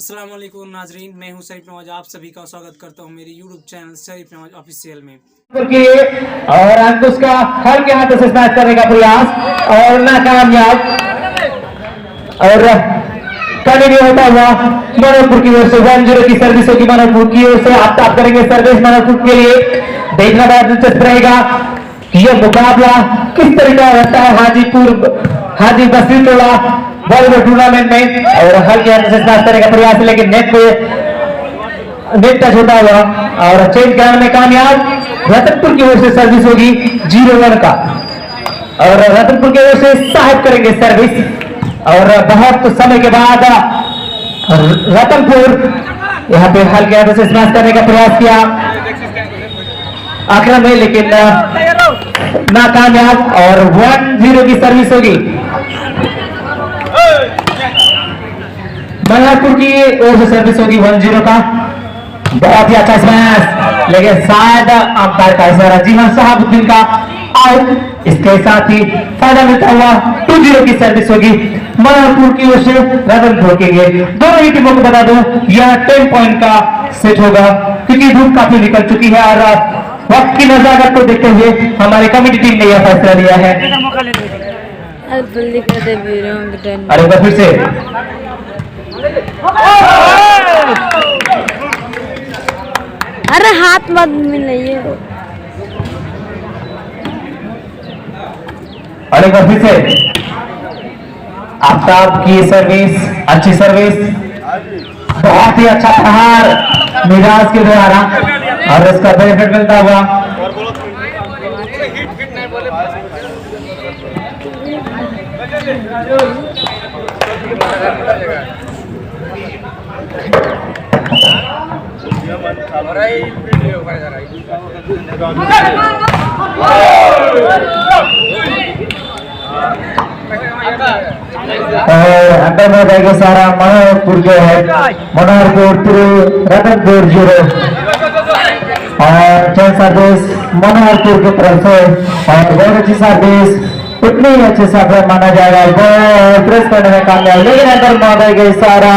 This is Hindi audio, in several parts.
अस्सलाम वालेकुम नाजरीन, मैं हूं शरीफ नवाज। आप सभी का स्वागत करता हूं मेरे यूट्यूब चैनल शरीफ नवाज ऑफिशियल में। और अंकुश का हर के हाथों से स्मैश करने का प्रयास और नाकामयाब और कंटिन्यू होता हुआ मनोहरपुर की ओर से 1-0 की सर्विस होगी। मनोहरपुर की ओर से आप करेंगे सर्विस मनोहरपुर के लिए। देखना बड़ा दिलचस्प रहेगा कि यह मुकाबला किस तरीका रहता है हाजी बसरी टोला बॉलीवुड टूर्नामेंट में। और हल्के हाथ से स्मैश करने का प्रयास, लेकिन नेट टच होता हुआ और चेंज कराने में कामयाब। रतनपुर की ओर से सर्विस होगी 0 रन का और रतनपुर की ओर से साहब करेंगे सर्विस। और बहुत समय के बाद रतनपुर यहाँ पे हल्के हाथों से स्मैश करने का प्रयास किया आक्रमण में, लेकिन नाकामयाब और 1-0 की सर्विस होगी। मनोहरपुर की ओर से सर्विस होगी 1-0 का। बहुत ही अच्छा स्मैश, लेकिन शायद अंपायर का इशारा जी हाँ शहाबुद्दीन का आउट। इसके साथ ही फायदा मिलता हुआ 2-0 की सर्विस होगी मनोहरपुर की ओर से रतनपुर के लिए। दोनों ही टीमों को बता दो यह 10 पॉइंट का सेट होगा, क्योंकि धूप काफी निकल चुकी है और वक्त की नजाकत को देखते हुए हमारी कमेटी टीम ने यह फैसला लिया है। अरे बार फिर से अरे हाथ मत मिलाइए। अरे बार फिर से आफ्ताब की सर्विस, अच्छी सर्विस, बहुत ही अच्छा प्रहार मिराज के द्वारा और इसका बेनिफिट मिलता हुआ। अंदर में जाएगा सारा मनोहरपुर जो है, मनोहरपुर रतनपुर 0 और चल सर्विस मनोहरपुर की तरफ से और बहुत अच्छी सर्विस, उतनी ही अच्छे सर्विस माना जाएगा। प्रेस करने में कामयाब, लेकिन अंदर में जाएगा सारा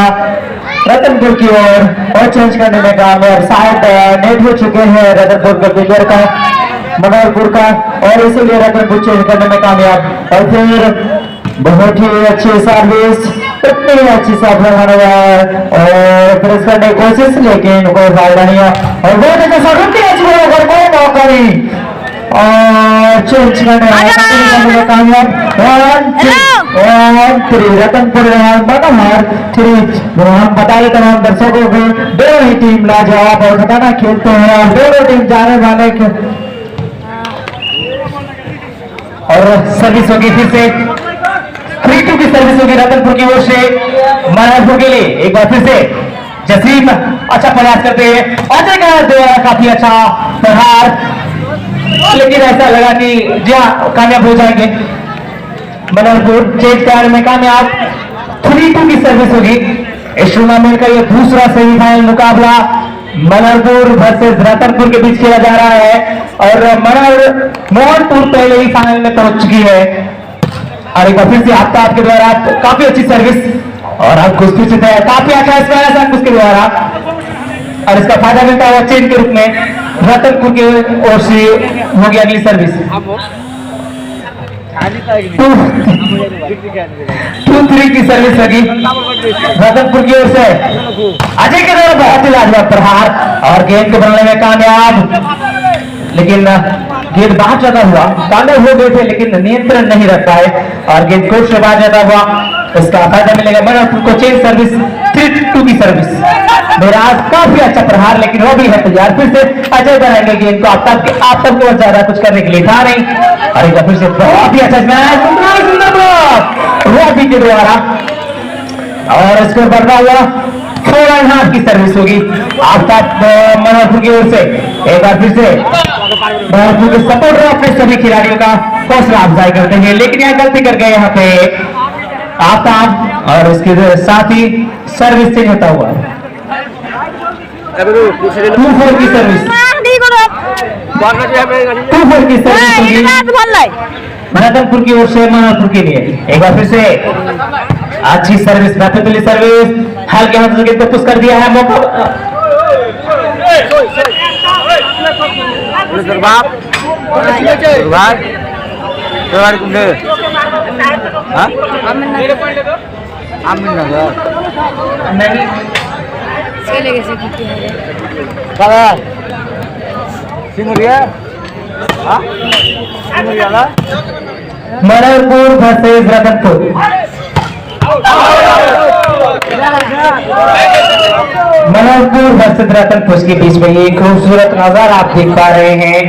रतनपुर की ओर और चेंज करने में कामयाब। शायद नेट हो चुके हैं रतनपुर के प्लेयर का मनोहरपुर का, और इसीलिए रतनपुर चेंज करने में कामयाब। और फिर बहुत ही अच्छी सर्विस, इतनी ही अच्छी सर्विस माना जाए और प्रेस करने की कोशिश, लेकिन कोई फायदा नहीं है। और बहुत अच्छा सर्विस कोई मौका नहीं और चेंज करने में कामयाब। 1-3 रतनपुर मनोहर 3। हम बता रहे तमाम दर्शकों को दोनों ही टीम लाजवाब और खतरनाक खेलते हैं और दोनों टीम जाने वाले और सर्विस होगी फिर से 3-2 की सर्विस होगी रतनपुर की ओर से मनोहरपुर के लिए। एक बार फिर से जसीम अच्छा प्रयास करते हैं, अजय का द्वारा काफी अच्छा प्रहार, लेकिन ऐसा लगा कि जी हाँ कामयाब हो जाएंगे। मनोहरपुर चेंज कराने में कामयाब। 3-2 की सर्विस होगी। इस टूर्नामेंट का यह दूसरा सेमीफाइनल मुकाबला मनोहरपुर वर्सेस रतनपुर के बीच खेला जा रहा है और मोहनपुर पहले ही फाइनल में पहुंच चुकी है। और एक बार फिर से आफ्ताब के द्वारा काफी अच्छी सर्विस और अंकुश फिर से काफी अच्छा स्मैश अंकुश के द्वारा, और इसका फायदा मिलता है चेंज के रूप में रतनपुर की ओर से होगी अगली सर्विस। 2-3 की सर्विस होगी रतनपुर की ओर से। अजय के द्वारा बहुत ही लाजवाब प्रहार और गेंद को बनाने में कामयाब, लेकिन गेंद बाहर जाता हुआ कामयाब हो गए थे, लेकिन नियंत्रण नहीं रख पाए और गेंद कोर्ट से बाहर जाता हुआ। इसका फायदा मिलेगा मनोहरपुर को। चेंज सर्विस 3-2 की सर्विस। मिराज काफी अच्छा प्रहार, लेकिन वो भी है तैयार। फिर से अजय बनाएंगे गेंद को। आप सबको ज्यादा कुछ करने के लिए था नहीं। और एक बार फिर से बहुत ही अच्छा रॉबी के द्वारा और इसको बढ़ता हुआ 4.5 की सर्विस होगी आफ्ताब मनोहरपुर की ओर से। एक बार फिर से मनोहरपुर के सपोर्टर अपने सभी खिलाड़ियों का हौसला अफजाई करते हैं, लेकिन यह गलती कर गए यहाँ पे आफ्ताब और उसके साथ ही सर्विस चेंज होता हुआ 2-4 की सर्विस। 2-4 की सर्विस होगी रतनपुर की ओर से मनोहरपुर के लिए। एक बार फिर से अच्छी सर्विस, बेहतरीन सर्विस, हल्के हाथों से गेंद को पुश कर दिया है। मौका मनोहरपुर वर्सेस रतनपुर। मनोहरपुर वर्सेस रतनपुर के बीच में ये खूबसूरत नजारा आप देख पा रहे हैं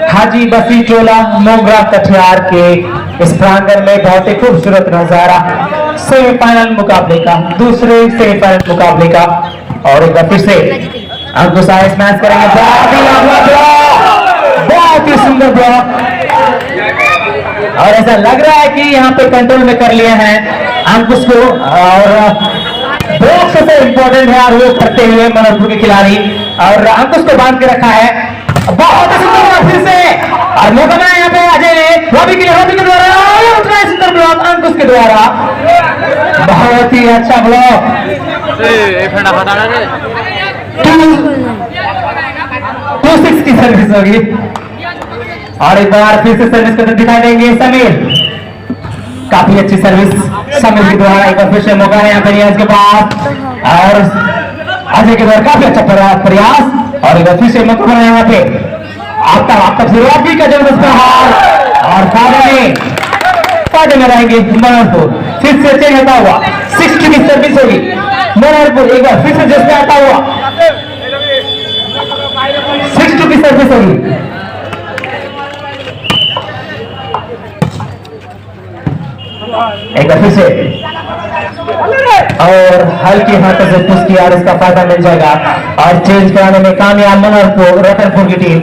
हाजी बसी चोला मोगरा कटिहार के इस प्रांगण में बहुत ही खूबसूरत नजारा सेमीफाइनल मुकाबले का, दूसरे सेमीफाइनल मुकाबले का। और एक बार फिर से अंकुश आए मैच करेंगे। बहुत ही सुंदर ब्लॉक, और ऐसा लग रहा है कि यहाँ पे कंट्रोल में कर लिए हैं अंकुश को, और ब्लॉक सबसे इंपॉर्टेंट है और वो करते हुए मनोहरपुर के खिलाड़ी, और अंकुश को बांध के रखा है। बहुत ही सुंदर फिर से, और मौका बना यहाँ पे अजय रवि के द्वारा, सुंदर ब्लॉक अंकुश के द्वारा, बहुत ही अच्छा ब्लॉक। 2-6 की सर्विस होगी, और एक बार फिर से सर्विस करते दिखाई देंगे समीर। काफी अच्छी सर्विस समीर के द्वारा, एक बार फिर से मौका है यहाँ पे रियाज के पास, और अजय के द्वारा काफी अच्छा प्रयास, और एक बार फिर से मौका बना यहाँ पे आपका शुरुआती का जबरदस्त प्रहार, और फायदे में रहेंगे मनोहरपुर। फिर से चेंज होता हुआ 60 की सर्विस होगी मनोहरपुर, एक बार फिर से जस्ट आता हुआ 60 की सर्विस होगी। एक बार फिर से, और हल्के हाथों से पुश किया और इसका फायदा मिल जाएगा, और चेंज कराने में कामयाब मनोहरपुर रतनपुर की टीम।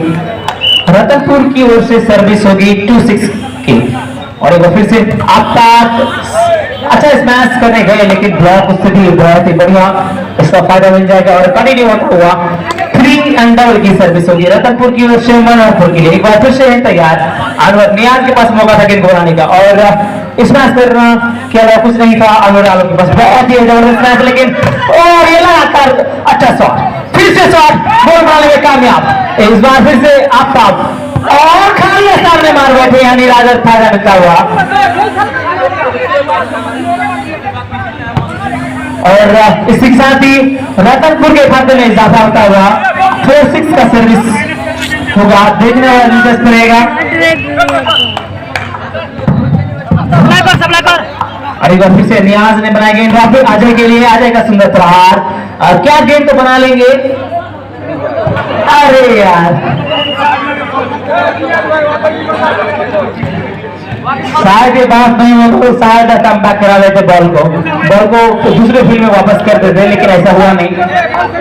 रतनपुर की ओर से सर्विस होगी 2-6 की, और एक बार फिर से अच्छा स्मैश करने गए लेकिन ब्लॉक उससे भी बहुत ही बढ़िया, इसका फायदा मिल जाएगा, और कंटिन्यू होता हुआ 3 अंडर की सर्विस होगी रतनपुर की ओर से मनोहरपुर के लिए। एक बार फिर से है तैयार अनवर नियाज के पास मौका था गेंद बनाने का, और स्मैश करना क्या कुछ नहीं था अनवर आलम के पास, बहुत ही जबरदस्त स्मैश, लेकिन और ये लगातार अच्छा शॉट, फिर से शॉट, गोल बनाने में कामयाब। इस बार फिर से आफ्ताब, और खाली सामने मार बैठे यानी राजद फायदा मिलता हुआ, और इसी के साथ ही रतनपुर के खाते में इजाफा होता हुआ 4-6 का सर्विस होगा। देखने वाला दिलचस्प रहेगा। और एक बार फिर से नियाज ने बनाई गेंद वापस अजय के लिए, अजय का सुंदर प्रहार, और क्या गेंद तो बना लेंगे। अरे यार शायद ये बात नहीं हो तो शायद कम बैक करा लेते, बॉल को दूसरे फील्ड में वापस कर देते, लेकिन ऐसा हुआ नहीं।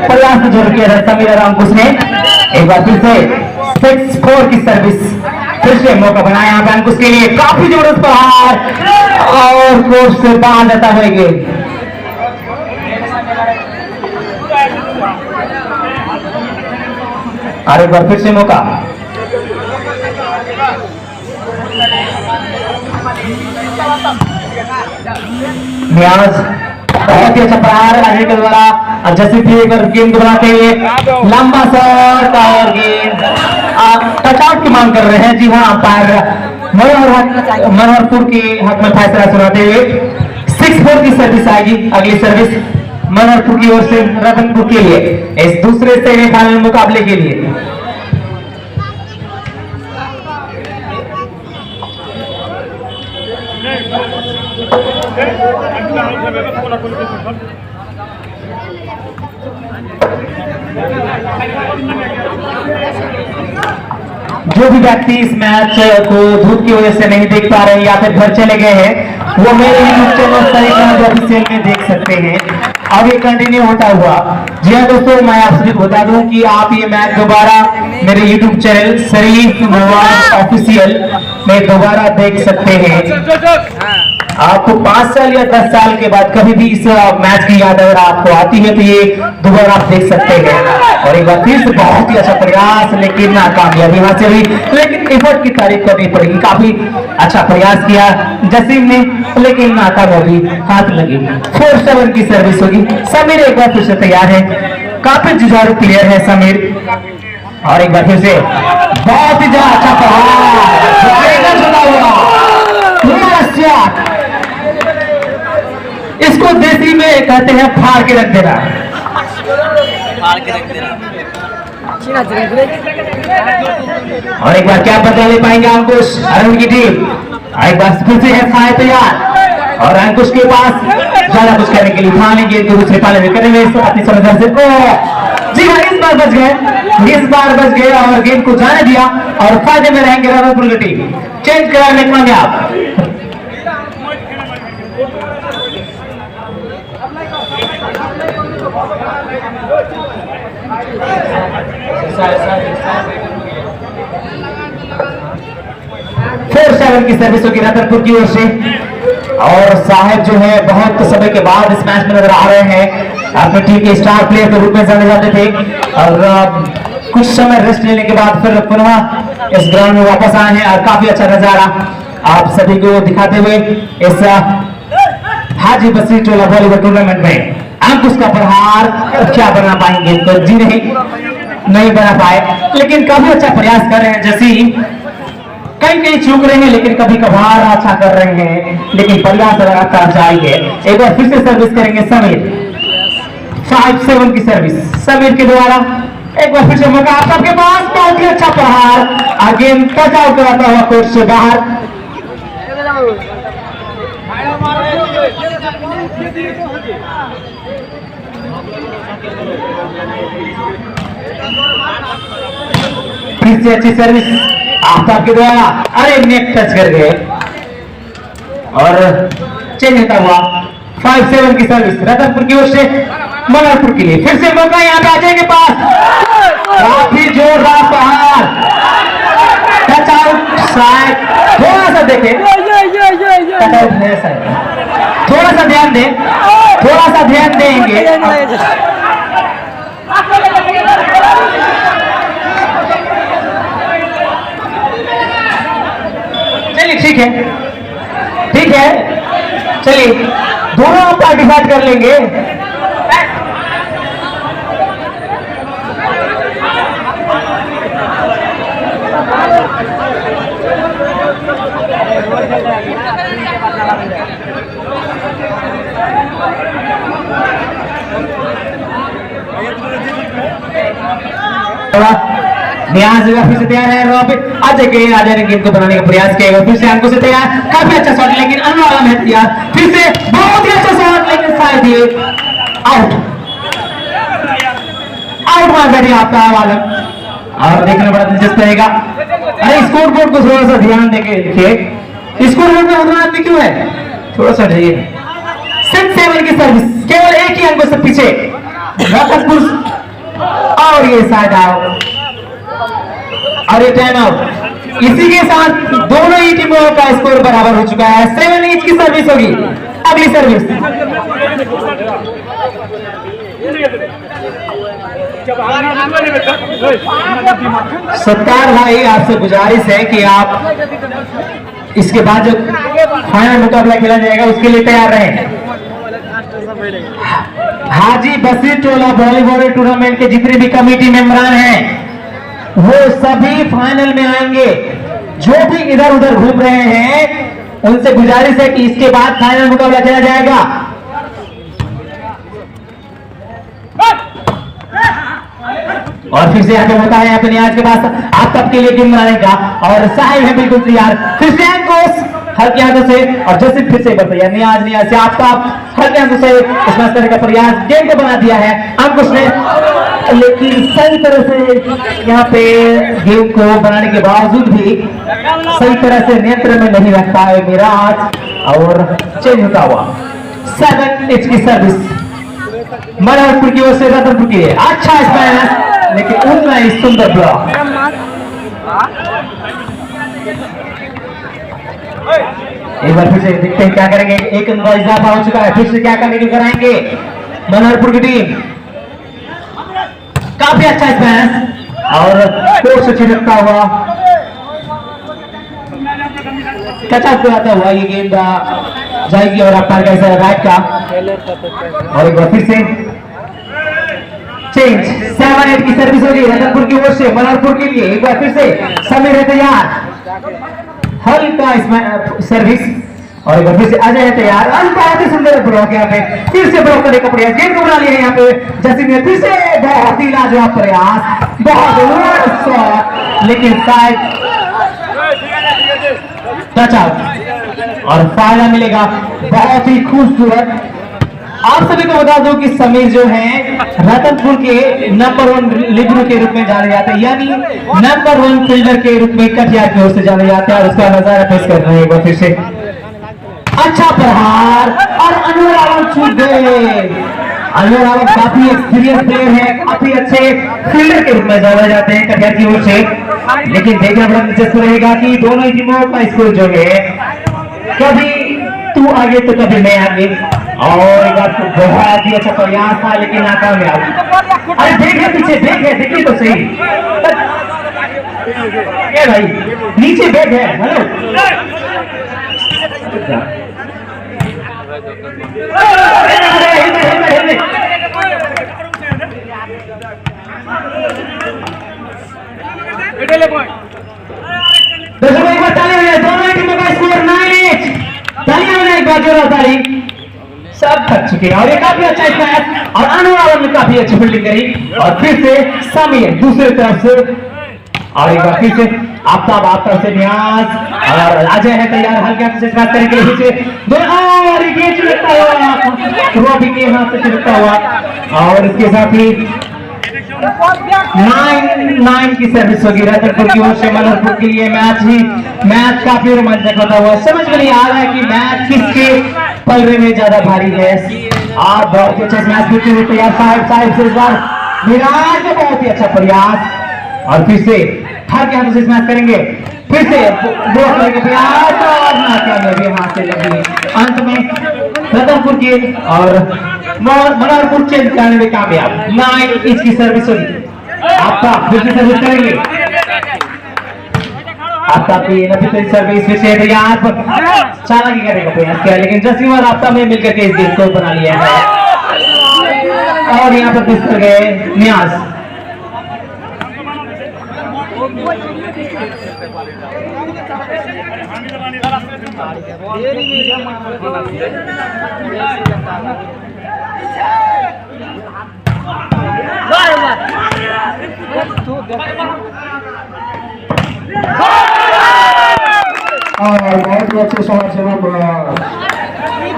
प्रयास तो जरूर किया था समीर अंकुश ने। एक बार फिर से 6-4 की सर्विस, फिर से मौका बनाया यहाँ पे अंकुश के लिए, काफी जबरदस्त प्रहार, और कोर्ट से बाहर जाता है गेंद। और एक बार फिर से मौका, नियाज बहुत ही अच्छा प्रहार अजय के द्वारा, जैसे भी एक गेंद को बनाते हुए लंबा शॉट, और गेंद टच आउट की मांग कर रहे हैं। जी हाँ, अंपायर मनोहरपुर के हक में फैसला सुनाते हुए 6-4 की सर्विस आएगी। अगली सर्विस मनोहरपुर की ओर से रतनपुर के लिए इस दूसरे सेमीफाइनल मुकाबले के लिए। जो भी व्यक्ति इस मैच को धूप की वजह से नहीं देख पा रहे या फिर घर चले गए हैं, वो मेरे यूट्यूब चैनल सरी प्रमोद ऑफिशियल में देख सकते हैं। आगे कंटिन्यू होता हुआ। जी हाँ दोस्तों, मैं आप सभी को बता दूं कि आप ये मैच दोबारा मेरे यूट्यूब चैनल सरी प्रमोद ऑफिशियल में दोबारा देख सकते हैं। आपको 5 साल या 10 साल के बाद कभी भी इस मैच की याद अगर आपको आती है तो ये दोबारा आप देख सकते हैं। और एक बार फिर से बहुत ही अच्छा प्रयास, लेकिन नाकामयाबी यहाँ से हुई, लेकिन एफर्ट की तारीफ करनी पड़ेगी। काफी अच्छा प्रयास किया जसीम ने, लेकिन नाकामयाबी हाथ लगी। 4-7 की सर्विस होगी। समीर एक बार फिर से तैयार है, काफी जुझारू प्लेयर है समीर। और एक बार फिर से बहुत ही अच्छा प्रहार, इसको देसी में कहते हैं फाड़ के रख देना। और एक बार क्या बदला ले पाएंगे अंकुश अरुण की टीम। एक बार फिर से है साय तैयार और अंकुश के पास ज्यादा कुछ करने के लिए उठा लेंगे दूसरे पाले में करेंगे अपनी समझदार से। जी हाँ, इस बार बच गए और गेम को जाने दिया और फायदे में रहेंगे रावलपुर की टीम। चेंज कराने में कामयाब। फोर 7 की सर्विस होगी रतनपुर की ओर से। और साहब जो है बहुत समय के बाद इस मैच में नजर आ रहे हैं। अपनी टीम के स्टार प्लेयर के रूप में जाने जाते थे और कुछ समय रेस्ट लेने के बाद फिर पुनः इस ग्राउंड में वापस आए हैं और काफी अच्छा नजारा आप सभी को दिखाते हुए इस हाजी बसरी टोला वॉलीबॉल टूर्नामेंट में। अंकुश का प्रहार क्या बना पाएंगे तो जी नहीं बना पाए, लेकिन काफी अच्छा प्रयास कर रहे हैं। जैसी कहीं चूक रहे हैं, लेकिन कभी कभार अच्छा कर रहे हैं, लेकिन प्रयास लगातार जारी है। एक बार फिर से सर्विस करेंगे समीर। 5-7 की सर्विस समीर के द्वारा। एक बार फिर से मौका आप सबके पास, बहुत ही अच्छा प्रहार, गेम टच आउट कराता हुआ कोर्ट से बाहर। फिर से अच्छी सर्विस आफ्ताब के द्वारा। अरे नेक टच कर गए और चेंज होता हुआ 5-7 की सर्विस रतनपुर की ओर से मलरपुर के लिए। फिर से मौका यहाँ पे अजय के पास, काफी जोरदार प्रहार, टच आउट साइड। थोड़ा सा देखें, थोड़ा सा ध्यान दें, थोड़ा सा ध्यान देंगे। चलिए ठीक है चलिए दोनों पार्टिसिपेट कर लेंगे। नियाज फिर से तैयार है। अजय ने गेम को बनाने का प्रयास किया, फिर से अंकुश से तैयार, काफी अच्छा शॉट, लेकिन अनुराग है तैयार। फिर से बहुत ही अच्छा शॉट, लेकिन शायद ये आउट मार बैठे आपका बालक। और देखना बड़ा दिलचस्प रहेगा। अरे स्कोर बोर्ड को थोड़ा सा ध्यान देके देखिए, स्कोर बोर्ड में उतना आदमी क्यों है, थोड़ा सा देखिए। 6-7 की सर्विस, केवल एक ही अंक से पीछे रतनपुर और ये शायद आउट और ये टाइम आउट। इसी के साथ दोनों ही टीमों का स्कोर बराबर हो चुका है। 7 ईच की सर्विस होगी। अगली सर्विस सत्तार भाई, आपसे गुजारिश है कि आप इसके बाद जो फाइनल मुकाबला खेला जाएगा उसके लिए तैयार रहें। हाजी बसरी टोला वॉलीबॉल टूर्नामेंट के जितने भी कमेटी मेंबरान हैं वो सभी फाइनल में आएंगे। जो भी इधर उधर घूम रहे हैं उनसे गुजारिश है कि इसके बाद फाइनल मुकाबला खेला जाएगा। और फिर से यहाँ पे होता है अपने आज के पास आप सबके लिए गेम बनाने का और साहिब है बिल्कुल तैयार। फिर से अंकुश हल्के हाथों से और जैसे फिर से बताइए नियाज से आपका हल्के हाथों से इस मैच करने का प्रयास गेम को बना दिया है अंकुश ने, लेकिन सही तरह से यहाँ पे गेम को बनाने के बावजूद भी सही तरह से नियंत्रण में नहीं रख पाए मेरा आज और चेंज होता हुआ 7 ईच की सर्विस मलरपुर की ओर से रतनपुर की है। अच्छा स्पैनर लेकिन उतना ही सुंदर ब्लॉक। एक बार फिर से देखते हैं क्या करेंगे। एक अंक का इजाफा हो चुका है, फिर से क्या करने की कराएंगे मनोहरपुर की टीम। काफी अच्छा स्मैश और कोर्ट से छिटकता हुआ टचअप कराता हुआ ये गेंद जाएगी और अपार का इशारा राइट का। और एक बार फिर से चेंज 7-8 की सर्विस होगी रतनपुर की ओर से मनोहरपुर के लिए। एक बार फिर से समीर है तैयार, हल्का इसमें सर्विस और एक बार फिर से अजय है तैयार। बहुत ही सुंदर ब्लॉक यहाँ पे, फिर से ब्लॉक करने का प्रयास, गेंद को बना लिया है यहाँ पे जसीम ने, फिर से बहुत ही लाजवाब प्रयास, बहुत शॉट लेकिन शायद टचआउट और फायदा मिलेगा। बहुत ही खूबसूरत। आप सभी को बता दूं कि समीर जो है रतनपुर के नंबर 1 लिबरो के रूप में जाने जाते हैं, यानी नंबर 1 फील्डर के रूप में कटिहार की ओर से जाने जाते हैं और उसका नजारा पेश कर रहे हैं। एक बार फिर से अच्छा प्रहार और अनवर आलम छूट गए। अनवर आलम काफी एक्सपीरियंस प्लेयर है, काफी अच्छे फील्डर के रूप में जाने जाते हैं कटिहार की ओर से, लेकिन देखना बड़ा दिलचस्प रहेगा कि दोनों ही टीमों का स्कोर जो है कभी तू आगे तो कभी मैं आगे। और एक बार तो बहुत ही अच्छा प्रयास था लेकिन नाकामयाब। अरे देखिए पीछे, देखिए तो सही क्या भाई, नीचे बैग है। हेलो दर्शकों एक बार ताली बजाएं, दोनों टीमों का स्कोर 9-8। तालियां बजाएं एक बार जोरदार ताली। सब थक चुके हैं और ये काफी अच्छा स्मैश और अनवर ने काफी अच्छी फील्डिंग करी और फिर से समीर दूसरी तरफ से और एक बार फिर से आफ्ताब से न्याज और अजय है तैयार, हल्के हाथ से स्मैश करेंगे फिर से दो और ये चिपकता हुआ रॉबी के हाथ से चिपकता हुआ और इसके साथ ही 9 की सर्विस होगी रतनपुर की ओर से मनोहरपुर के लिए। मैच काफी रोमांचक होता हुआ, समझ में नहीं आ रहा है कि मैच किसके पलड़े में ज्यादा भारी है। आप बहुत अच्छा मैच खेलते हुए तैयार साहिब से इस बार विराट का बहुत ही अच्छा प्रयास और फिर से हर के हाथों से मैच करेंगे, फिर से ब्लॉक करके प्रयास और नाकामयाबी हाथ से लगी। अंत में रतनपुर की और मनोहरपुर चेंज करने में कामयाब। 9 इंच की सर्विस होगी, आपका फिर से सर्विस करेंगे, आपका नफीस सर्विस फिर से तैयार चालाकी करने का प्रयास किया लेकिन जसीम और आफ्ताब में मिलकर के इस गेम को बना लिया है और यहाँ पर मिस कर गए न्याज। और बहुत ही अच्छे शॉट से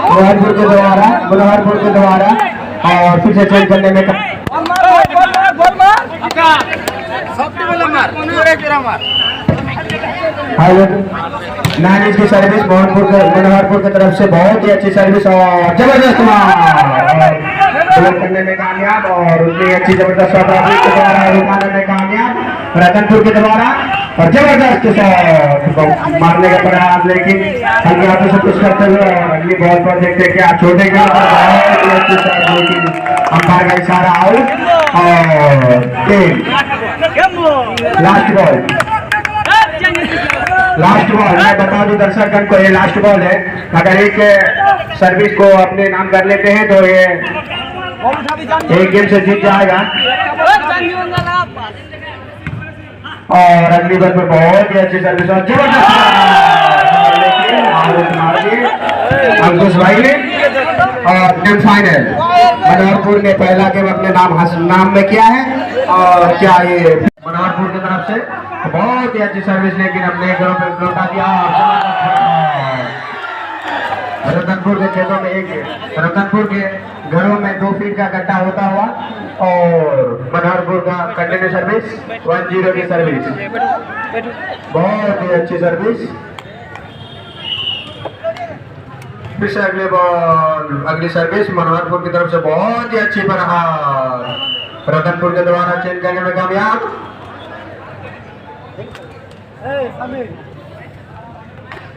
मनोहरपुर के द्वारा और फिर से चेंज करने में नानी की सर्विस मनोहरपुर की तरफ से बहुत ही अच्छी सर्विस और जबरदस्त करने में कामयाब और उतनी अच्छी जबरदस्त शॉट के द्वारा रुकाने में कामयाब रतनपुर के द्वारा और जबरदस्त शॉट मारने का प्रयास लेकिन हल्के हाथों से कुछ करते हुए और अगली बॉल पर देखते क्या छोटे गेंद पर बहुत ही अच्छी शॉट लेकिन अंपायर का इशारा आउट और लास्ट बॉल मैं बता दूं दर्शकगण को ये लास्ट बॉल है। अगर एक सर्विस को अपने नाम कर लेते हैं तो ये एक गेम से जीत जाएगा और अगली बॉल पर बहुत ही अच्छी सर्विस और अंकुश भाई ने और गेम फाइनल मनोहरपुर ने पहला गेम अपने नाम में किया है और क्या ये मनोहरपुर की तरफ से बहुत ही अच्छी सर्विस लेकिन अपने घरों पर लौटा दिया। रतनपुर के खेतों में रतनपुर के घरों में 2 फीट का गड्ढा होता हुआ और मनोहरपुर का कंटिन्यू सर्विस 1-0 की सर्विस, बहुत ही अच्छी सर्विस। फिर से अगली सर्विस मनोहरपुर की तरफ से बहुत ही अच्छी प्रहार रतनपुर के द्वारा चेंज करने में कामयाब।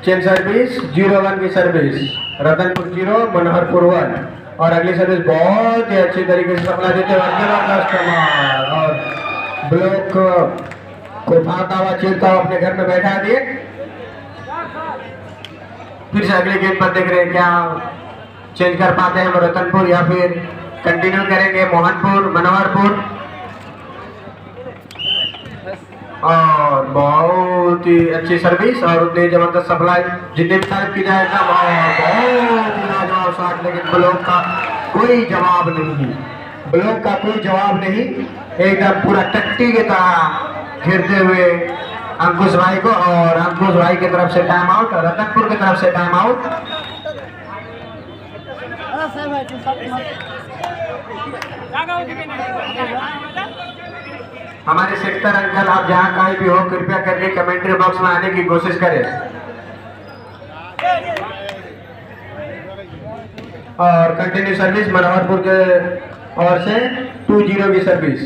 चेन सर्विस 0-1 की सर्विस, रतनपुर 0 मनोहरपुर 1। और अगली सर्विस बहुत ही अच्छी तरीके से सप्लाई देते हुए कस्टमर और ब्लॉक को भागता हुआ चीरता हुआ अपने घर में बैठा दिए। फिर से अगले गेम पर देख रहे हैं क्या चेंज कर पाते हैं रतनपुर या फिर कंटिन्यू करेंगे मोहनपुर मनोहरपुर। और बहुत ही अच्छी सर्विस और उतनी जबरदस्त सप्लाई, जितने भी तारीफ की जाए सब बहुत ही लाजवाब शॉट, लेकिन ब्लॉक का कोई जवाब नहीं, ब्लॉक का कोई जवाब नहीं। एकदम पूरा टट्टी की तरह घेरते हुए अंकुश भाई को, और अंकुश भाई की तरफ से टाइम आउट और रतनपुर की तरफ से टाइम आउट। हमारे सेक्टर अंकल आप जहां कहीं भी हो कृपया करके कमेंट्री बॉक्स में आने की कोशिश करें। और कंटिन्यू सर्विस मनोहरपुर के ओर से 2-0 की सर्विस,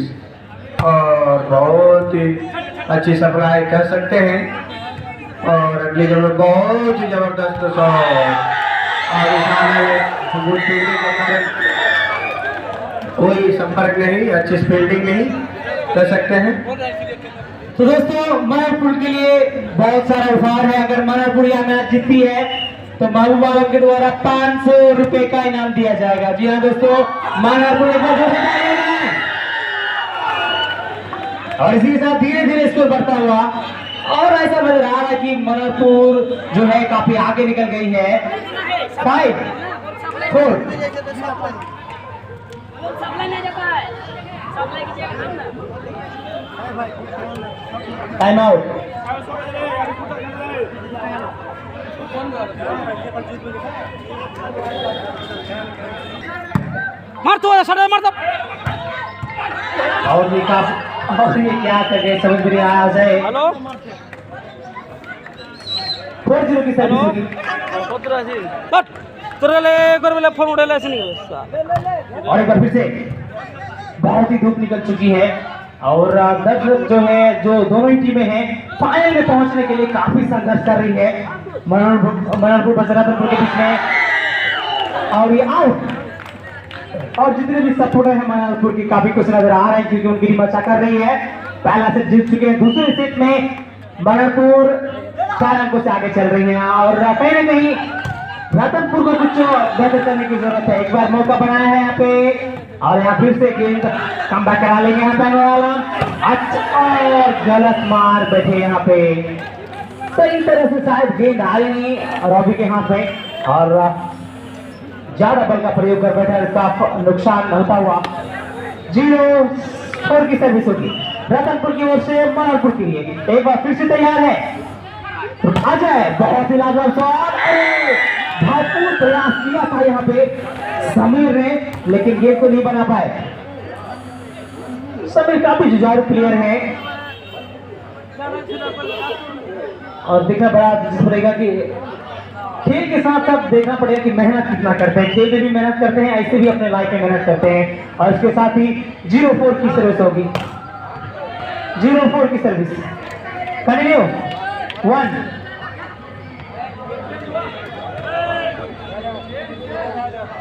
और बहुत ही अच्छी सप्लाई कर सकते हैं। और अगली गेम में बहुत ही जबरदस्त शॉट, और कोई संपर्क नहीं, अच्छी फील्डिंग नहीं कर सकते हैं। तो दोस्तों मनोहरपुर के लिए बहुत सारा उपहार है। अगर मनोहरपुर यह मैच जीतती है तो महबूबा आलम के द्वारा 500 रुपए का इनाम दिया जाएगा। जी हाँ दोस्तों, मनोहरपुर एक बार जोर से और इसी के साथ धीरे धीरे स्कोर बढ़ता हुआ, और ऐसा लग रहा है कि मनोहरपुर जो है काफी आगे निकल गई है। 5-4 टाइम आउट। मार तो सर मार तो और भी काफी, और ये क्या कर गए समझ में आ जाए। हेलो 4-0 की सर्विस होगी। बट तेरे कर फोन उड़ेले से नहीं। और एक बार फिर से बहुत ही धूप निकल चुकी है, और दर्शक जो है, जो दोनों ही टीमें हैं फाइनल में पहुंचने के लिए काफी संघर्ष कर रही है। मनोहरपुर रतनपुर के बीच में, और ये आउट। और जितने भी सपोर्टर हैं मनोहरपुर की काफी खुश नजर आ रहे हैं, क्योंकि उनकी टीम अच्छा कर रही है, पहला सेट जीत चुके हैं। दूसरे सेट में मनोहरपुर 4 अंकों से आगे चल रही है, और कहीं ना कहीं रतनपुर को कुछ बेहतर करने की जरूरत है। एक बार मौका बनाया है यहाँ पे, और यहाँ फिर से गेंद कम बैक करा लेंगे यहाँ पे वाला। अच्छा, और गलत मार बैठे यहाँ पे, सही तरह से शायद गेंद आ रही नहीं रॉबी के हाथ में, और ज्यादा बल का प्रयोग कर बैठा, इसका नुकसान होता हुआ 0-4 की सर्विस होगी रतनपुर की ओर से मनोहरपुर के लिए। एक बार फिर से तैयार है, आ जाए। बहुत ही लाजवाब शॉट, भरपूर प्रयास किया था यहाँ पे समीर ने, लेकिन गेम को नहीं बना पाए। समीर काफी जुझारू प्लेयर है, और देखना बड़ा दिलचस्प रहेगा कि खेल के साथ साथ देखना पड़ेगा कि मेहनत कितना करते हैं। खेल में भी मेहनत करते हैं, ऐसे भी अपने लाइफ में मेहनत करते हैं। और इसके साथ ही 0-4 की सर्विस होगी, 0-4 की सर्विस कंटिन्यू। 1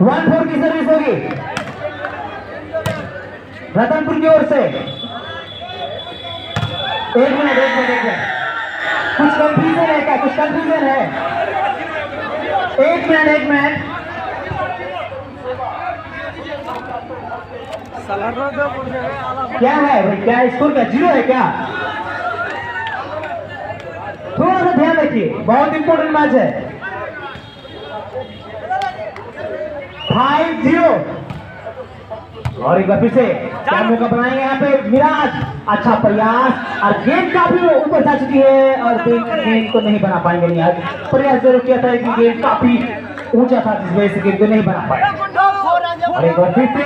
1-4 की सर्विस होगी रतनपुर की ओर से। एक मिनट कुछ कंफ्यूजन है क्या? कुछ कंफ्यूजन है? एक मिनट क्या है भाई? क्या स्कोर क्या 0 है क्या? थोड़ा सा ध्यान रखिए, बहुत इंपॉर्टेंट मैच है। 5-0। और एक बार फिर से क्या मौका बनाएंगे यहाँ पे मिराज, अच्छा प्रयास, और गेंद काफी ऊपर जा चुकी है, और गेंद को नहीं बना पाएंगे। नहीं, आज प्रयास जरूर किया था, लेकिन गेंद काफी ऊंचा था, जिस वजह से गेंद को नहीं बना पाए। और एक बार फिर से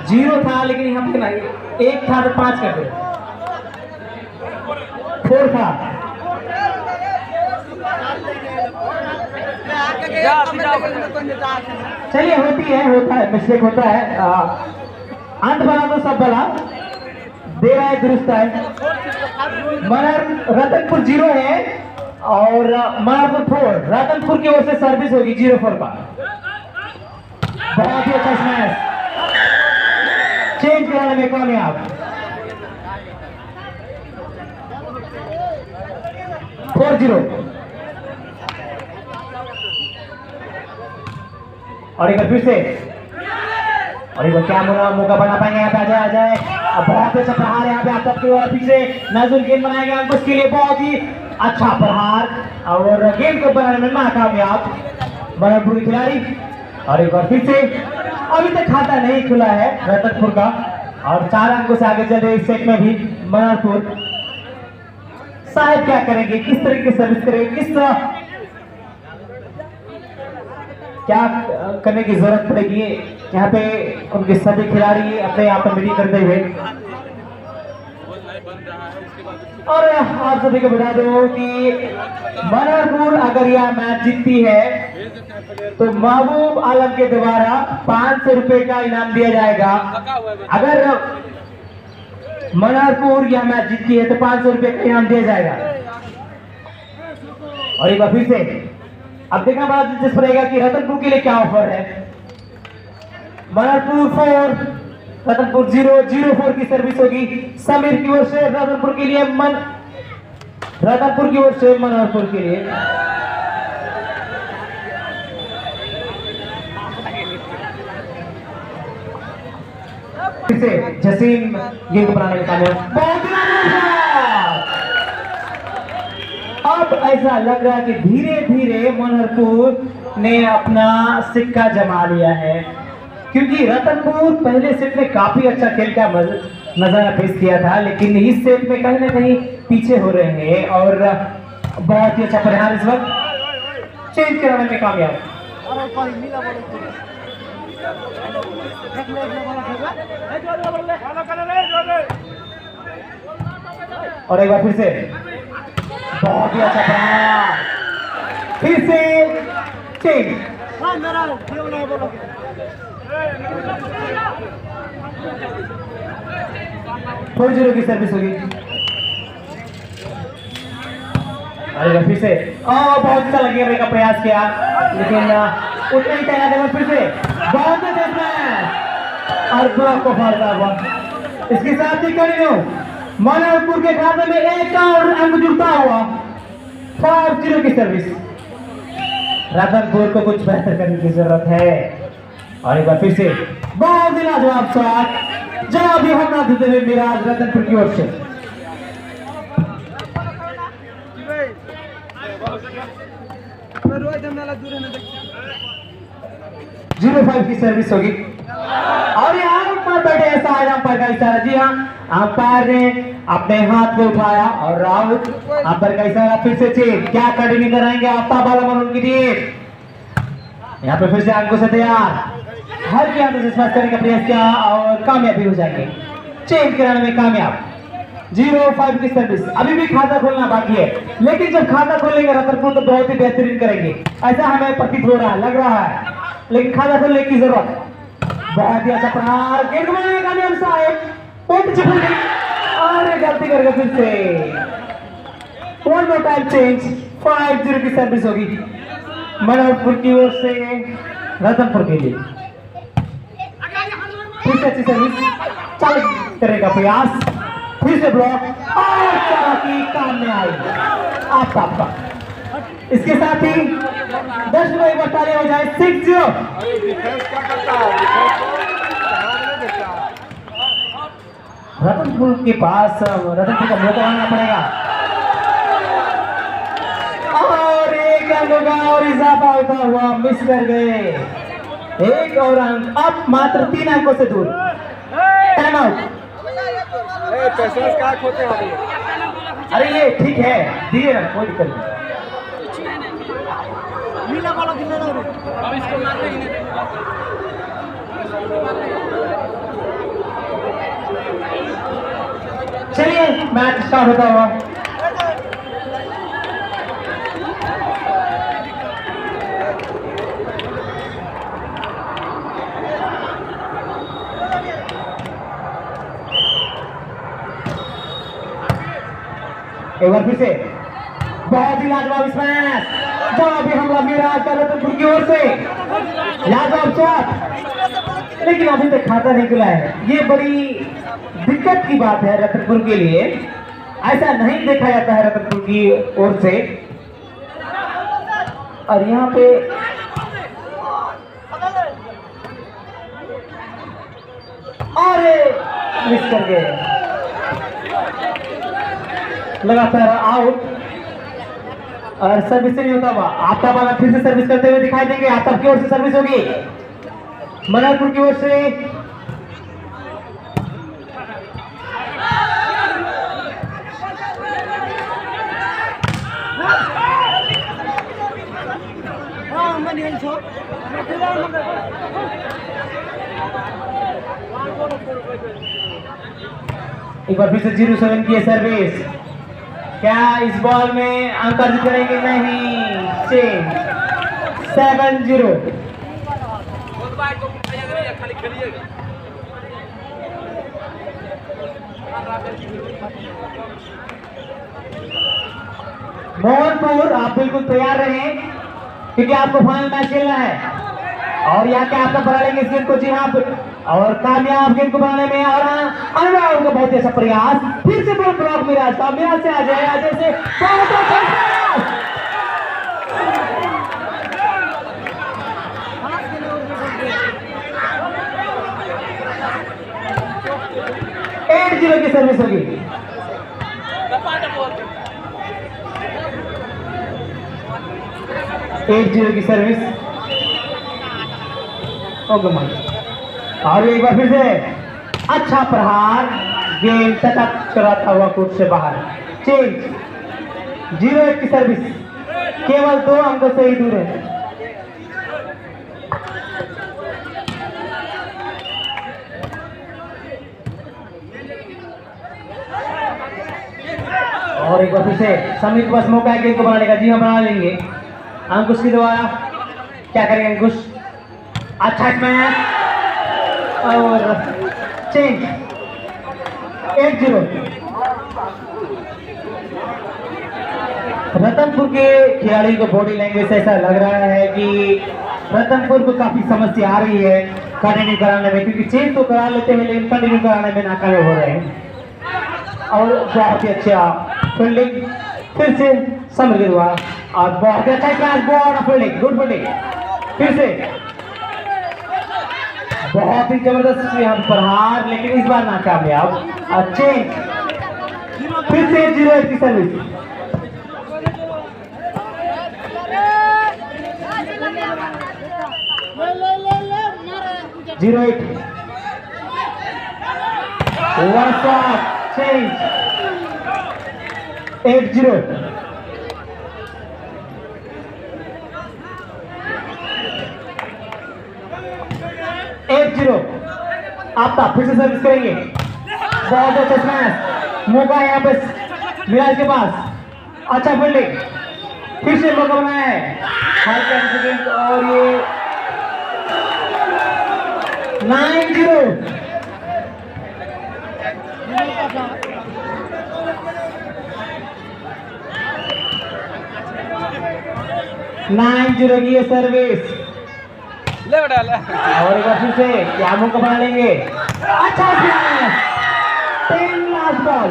0 था, लेकिन यहाँ पे नहीं, 1 था तो 5 कर दे, 4 था। चलिए होता है मिस्टेक होता है। अंत बना तो सब बना दे रहा है, दुरुस्त है। रतनपुर 0 है और मनारपुर 4। रतनपुर की ओर से सर्विस होगी 0-4 का। बहुत ही अच्छा स्मैश, चेंज कराने में कामयाब। 4-0। और एक बार फिर से, और एक बार क्या मौका बना पाएंगे? यहाँ पे आ जाए। अब बहुत अच्छा प्रहार यहाँ पे आप सबके और फिर से नाजुल गेंद बनाएगा अंकुश के लिए। बहुत ही अच्छा प्रहार और गेंद को बनाने में नाकामयाब मनारपुर खिलाड़ी। और एक बार फिर से, अभी तक खाता नहीं खुला है रतनपुर का और 4 अंकों से आगे चल रहे इस सेट में भी मनारपुर। साहब क्या करेंगे, किस तरह की सर्विस करेंगे, किस तरह क्या करने की जरूरत पड़ेगी यहाँ पे उनके सभी खिलाड़ी अपने यहाँ पर मीटिंग करते हुए। और आप सभी को बता दो कि मनारपुर अगर यह मैच जीतती है तो महबूब आलम के द्वारा 500 रुपए का इनाम दिया जाएगा। अगर मनारपुर यह मैच जीतती है तो 500 रुपए का इनाम दिया जाएगा। और एक बार फिर से अब देखना बड़ा दिलचस्प रहेगा कि रतनपुर के लिए क्या ऑफर है। मनारपुर 4 रतनपुर 0-0-4 की सर्विस होगी समीर की ओर से रतनपुर के लिए, रतनपुर की ओर से मनारपुर के लिए। फिर से जसीम गेंद बनाने में कामयाब। अब ऐसा लग रहा है कि धीरे धीरे मनारपुर ने अपना सिक्का जमा लिया है, क्योंकि रतनपुर पहले सेट में काफी अच्छा खेल का नजारा पेश किया था, लेकिन इस सेट में कहीं ना कहीं पीछे हो रहे हैं और बहुत ही अच्छा परिणाम इस वक्त चेंज कराने में कामयाब। और एक बार फिर से बहुत ही अच्छा परिणाम, फिर से चेंज। 4-0 की सर्विस होगी। अरे फिर से बहुत अच्छा लगेगा का प्रयास किया, लेकिन उतना ही तैयार है। फिर से बहुत और ब्लॉक को फाड़ता हुआ। इसके साथ ही कंटिन्यू मनारपुर के खाते में एक और अंक जुड़ता हुआ। 5-0 की सर्विस। रतनपुर को कुछ बेहतर करने की जरूरत है। और एक बार फिर से बहुत ही लाजवाब शॉट, जवाब भी हमला देते हुए मिराज रतनपुर की ओर से। 0-5 की सर्विस होगी। और यहाँ पर बैठे ऐसा आज अंपायर का इशारा। जी हाँ, अंपायर ने अपने हाथ को उठाया और राउत अंपायर का इशारा। फिर से चेक क्या कंटिन्यू कराएंगे आफ्ताब आलम और उनकी टीम। यहाँ पे फिर से अंकों से तैयार, हर की आंतों से स्पर्श करने का प्रयास किया और कामयाबी हो जाएंगे, चेंज कराने में कामयाब। 0-5 की सर्विस। अभी भी खाता खोलना बाकी है, लेकिन जब खाता खोलेंगे रतनपुर तो बहुत ही बेहतरीन करेंगे, ऐसा हमें प्रतीत हो रहा है, लग रहा है। लेकिन खाता खोलने की जरूरत। बहुत ही अच्छा प्रहार, गेंद बनाने का नियम साहब और गलती करके फिर से 1 more time चेंज। 5-0 की सर्विस होगी मनारपुर की ओर से रतनपुर के लिए। फिर से अच्छी सर्विस, चालू करने का प्रयास, फिर से ब्लॉक और चालाकी काम में आई आपका। इसके साथ ही 10 में एक बार ताली हो जाए। 6-0। रतनपुर के पास रतनपुर का मौका आना पड़ेगा और एक अंक का और इजाफा होता हुआ मिस कर गए। एक और अंक, अब मात्र 3 अंकों से दूर। Time out. अरे ये ठीक है, दिए ना, कोई दिक्कत नहीं। चलिए मैच स्टार्ट होता हुआ। एक बार फिर से बहुत ही लाजवाब स्मैश, जवाबी हमला मिराज का रतनपुर की ओर से, लाजवाब शॉट, लेकिन अभी तक खाता नहीं खुला है। ये बड़ी दिक्कत की बात है रतनपुर के लिए, ऐसा नहीं देखा जाता है रतनपुर की ओर से। और यहाँ पे अरे मिस कर गए, लगातार आउट और सर्विस नहीं होता हुआ। आपका बाला फिर से सर्विस करते हुए दिखाई देंगे। आफ्ताब की ओर से सर्विस होगी, मनारपुर की ओर से एक बार फिर से 0-7 की सर्विस। क्या इस बॉल में अंक अर्जित करेंगे? नहीं, चेंज 7-0। मोहनपुर आप बिल्कुल तैयार रहें, क्योंकि आपको फाइनल मैच खेलना है और यहाँ क्या आपका बना लेंगे इस गेम को। जी हाँ, और कामयाब गेम को बनाने में और अनुराग का बहुत अच्छा प्रयास। फिर से बॉल ब्लॉक मिराज का, मिराज से अजय से बहुत अच्छा प्रयास। 8-0 की सर्विस होगी। एट 0 की सर्विस। ओके माइक, और एक बार फिर से अच्छा प्रहार, गेम टटक चलाता हुआ कोर्ट से बाहर। चेंज 0-1 की सर्विस, केवल 2 अंक से ही दूर है। और एक बार फिर से समीर के पास मौका है गेम को बनाने का। जी हाँ, बना लेंगे अंकुश के द्वारा। क्या करेंगे अंकुश? अच्छा मैच और चेंज 8-0। रतनपुर के खिलाड़ी को बॉडी लैंग्वेज ऐसा लग रहा है कि रतनपुर को काफी समस्या आ रही है कंटिन्यू कराने में, क्योंकि चेंज तो करा लेते हैं लेकिन कंटिन्यू कराने में नाकामयाब हो रहे हैं। और बहुत ही अच्छा फील्डिंग फिर से समर के द्वारा, और बहुत अच्छा class ball fielding, good fielding. फिर से बहुत ही जबरदस्त यहाँ प्रहार, लेकिन इस बार नाकामयाब। अच्छे फिर से 0-1 की service. Zero 8 one shot, change 8-0। Aftab फिर से सर्विस करेंगे। बहुत अच्छा स्मैश, मौका है यहाँ पे मिराज के पास। अच्छा फील्डिंग, फिर से मौका बनाया है और ये 9-0। की सर्विस और एक बार फिर से क्या मौका बना लेंगे। अच्छा स्मैश, 10 लास्ट बॉल।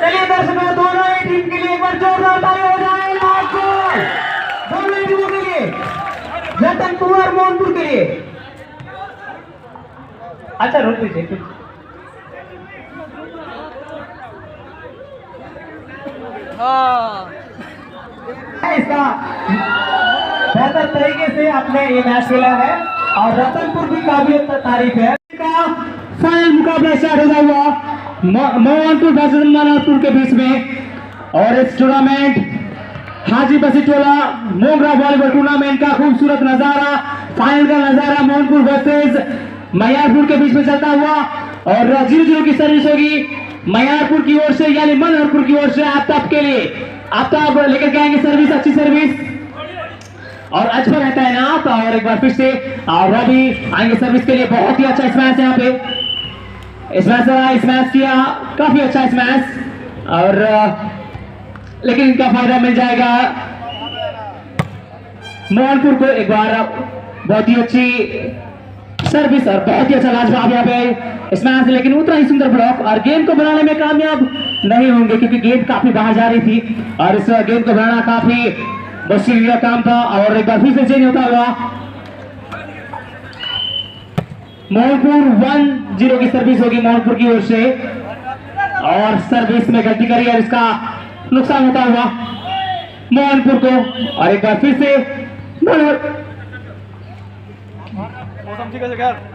चलिए दर्शकों, दोनों ही टीम के लिए एक बार जोरदार ताली हो जाए। लास्ट बॉल दोनों ही टीमों के लिए, रतनपुर और मोहनपुर के लिए। अच्छा रोक दीजिए। इसका बेहतर तरीके से आपने ये मैच खेला है और रतनपुर भी काबिल तारीफ है। फाइनल मुकाबला स्टार्ट होता हुआ मोहनपुर वर्सेस मनारपुर के बीच में, और इस टूर्नामेंट हाजी बसी टोला मोगरा वॉलीबॉल टूर्नामेंट का खूबसूरत नजारा, फाइनल का नजारा मोहनपुर वर्सेस मयारपुर के बीच में चलता हुआ, और 0-0 की सर्विस होगी मयारपुर की ओर से, यानी मनहरपुर की ओर से आफ्ताब के लिए। आफ्ताब लेकर के आएंगे सर्विस, अच्छी सर्विस और अजबर है तैनात और एक बार फिर से रवि आएंगे सर्विस के लिए। बहुत ही अच्छा स्मैश यहाँ पे स्मैश किया, काफी अच्छा स्मैश और लेकिन इनका फायदा मिल जाएगा मोहनपुर को। एक बार बहुत ही अच्छी सर्विस और बहुत ही अच्छा लाजवाब यहाँ पे स्मैश, लेकिन उतना ही सुंदर ब्लॉक और गेंद को बनाने में कामयाब नहीं होंगे क्योंकि गेंद काफी बाहर जा रही थी और इस गेंद को बनाना काफी मुश्किल का काम था। और एक बार फिर से चेंज होता हुआ मोहनपुर 1-0 की सर्विस होगी मोहनपुर की ओर से और सर्विस में गलती करी और इसका नुकसान होता हुआ मोहनपुर को। और एक बार फिर से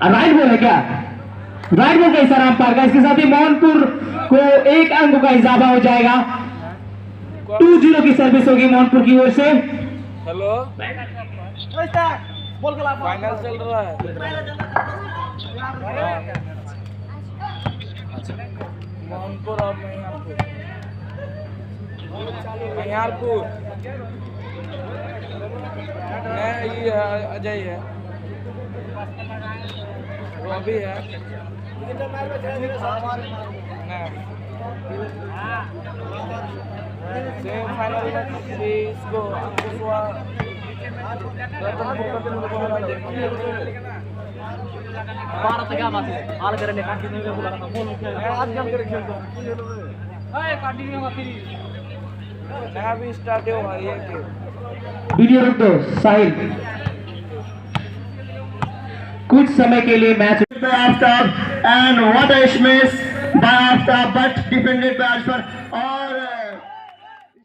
राइट बॉल है क्या? राइट बॉल का इशारा अंपायर का। इसके साथ ही मोहनपुर को 1 अंक का इजाफा हो जाएगा। 2-0 की सर्विस होगी मोहनपुर की ओर से। हेलो, फाइनल चल रहा है। मोहनपुर और महियारपुर नहीं, अजय है, वो अभी है सेमीफाइनल में इसको अभी स्टार्ट हो रही है। वीडियो रुक दो साहिल, कुछ समय के लिए match. Aftab and what a smash by Aftab but defended by Ashfar और